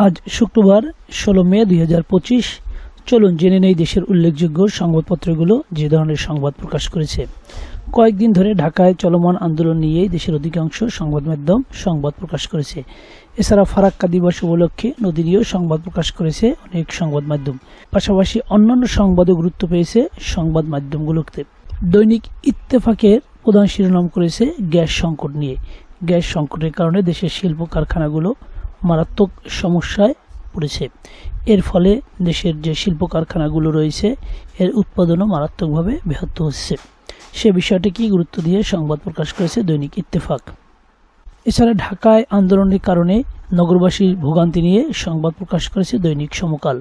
আজ শুক্রবার 16 মে 2025। চলুন জেনে নেই দেশের উল্লেখযোগ্য সংবাদপত্রগুলো যে ধরনের সংবাদ প্রকাশ করেছে। কয়েকদিন ধরে ঢাকায় চলমান আন্দোলন নিয়েই দেশের অধিকাংশ সংবাদ মাধ্যম সংবাদ প্রকাশ করেছে। এছাড়া ফারাক্কা দিবস উপলক্ষে নদিনীয় সংবাদ প্রকাশ করেছে অনেক সংবাদ মাধ্যম। পাশাপাশি অন্যান্য সংবাদও গুরুত্ব পেয়েছে সংবাদ মাধ্যমগুলোতে। দৈনিক ইত্তেফাকের প্রধান শিরোনাম করেছে গ্যাস সংকট নিয়ে। গ্যাস সংকটের কারণে দেশের শিল্প কারখানাগুলো মারাত্মক সমস্যায় পড়েছে। এর ফলে দেশের যে শিল্প কারখানাগুলো রয়েছে এর উৎপাদনও মারাত্মকভাবে ব্যাহত হচ্ছে। সে বিষয়টিকে গুরুত্ব দিয়ে সংবাদ প্রকাশ করেছে দৈনিক ইত্তেফাক। এছাড়া ঢাকায় আন্দোলনের কারণে নগরবাসীর ভোগান্তি নিয়ে সংবাদ প্রকাশ করেছে দৈনিক সমকাল।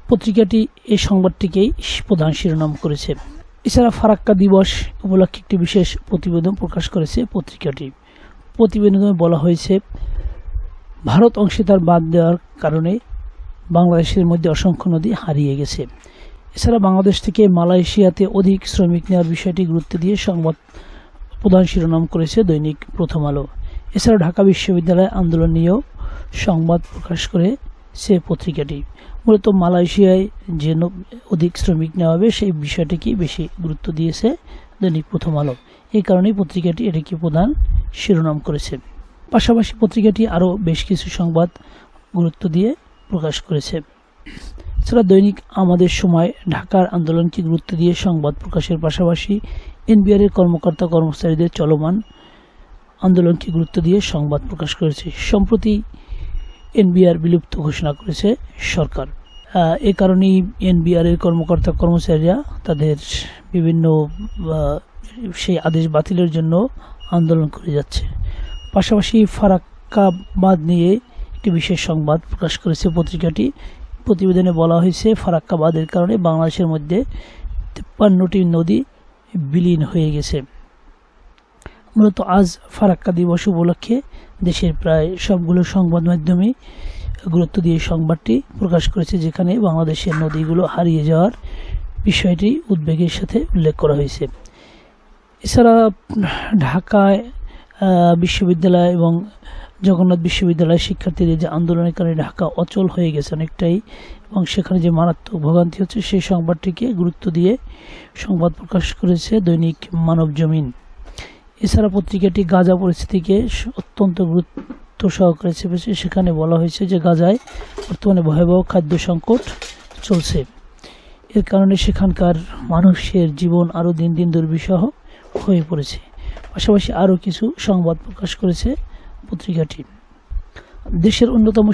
পত্রিকাটি এই সংবাদটিকেই প্রধান শিরোনাম করেছে। এছাড়া ফারাক্কা দিবস উপলক্ষে একটি বিশেষ প্রতিবেদন প্রকাশ করেছে পত্রিকাটি। প্রতিবেদনে বলা হয়েছে, ভারত অংশীদার বাদ দেওয়ার কারণে বাংলাদেশের মধ্যে অসংখ্য নদী হারিয়ে গেছে। এছাড়া বাংলাদেশ থেকে মালয়েশিয়াতে অধিক শ্রমিক নেওয়ার বিষয়টি গুরুত্ব দিয়ে সংবাদ প্রধান শিরোনাম করেছে দৈনিক প্রথম আলো। এছাড়া ঢাকা বিশ্ববিদ্যালয় আন্দোলন নিয়েও সংবাদ প্রকাশ করেছে পত্রিকাটি। মূলত মালয়েশিয়ায় যে অধিক শ্রমিক নেওয়া হবে সেই বিষয়টিকেই বেশি গুরুত্ব দিয়েছে দৈনিক প্রথম আলো। এই কারণেই পত্রিকাটি এটিকে প্রধান শিরোনাম করেছে। পাশাপাশি পত্রিকাটি আরও বেশ কিছু সংবাদ গুরুত্ব দিয়ে প্রকাশ করেছে। এছাড়া দৈনিক আমাদের সময় ঢাকার আন্দোলনকে গুরুত্ব দিয়ে সংবাদ প্রকাশের পাশাপাশি এনবিআরের কর্মকর্তা কর্মচারীদের চলমান আন্দোলনকে গুরুত্ব দিয়ে সংবাদ প্রকাশ করেছে। সম্প্রতি এনবিআর বিলুপ্ত ঘোষণা করেছে সরকার। এ কারণেই এনবিআরের কর্মকর্তা কর্মচারীরা তাদের বিভিন্ন সেই আদেশ বাতিলের জন্য আন্দোলন করে যাচ্ছে। পাশাপাশি ফারাক্কা বাঁধ নিয়ে একটি বিশেষ সংবাদ প্রকাশ করেছে পত্রিকাটি। প্রতিবেদনে বলা হয়েছে, ফারাক্কা বাঁধের কারণে বাংলাদেশের মধ্যে 53টি নদী বিলীন হয়ে গেছে। মূলত আজ ফারাক্কা দিবস উপলক্ষে দেশের প্রায় সবগুলো সংবাদ মাধ্যমে গুরুত্ব দিয়ে সংবাদটি প্রকাশ করেছে, যেখানে বাংলাদেশের নদীগুলো হারিয়ে যাওয়ার বিষয়টি উদ্বেগের সাথে উল্লেখ করা হয়েছে। এছাড়া ঢাকায় বিশ্ববিদ্যালয় এবং জগন্নাথ বিশ্ববিদ্যালয়ের শিক্ষার্থীদের যে আন্দোলনের কারণে ঢাকা অচল হয়ে গেছে অনেকটাই, এবং সেখানে যে মারাত্মক ভোগান্তি হচ্ছে সেই সংবাদটিকে গুরুত্ব দিয়ে সংবাদ প্রকাশ করেছে দৈনিক মানব জমিন। এছাড়া পত্রিকাটি গাজা পরিস্থিতিকে অত্যন্ত গুরুত্ব সহকারে চেপেছে। সেখানে বলা হয়েছে যে গাজায় বর্তমানে ভয়াবহ খাদ্য সংকট চলছে। এর কারণে সেখানকার মানুষের জীবন আরও দিন দিন দুর্বিষহ হয়ে পড়েছে। পাশাপাশি আরও কিছু সংবাদ প্রকাশ করেছে পত্রিকাটি। দেশের অন্যতম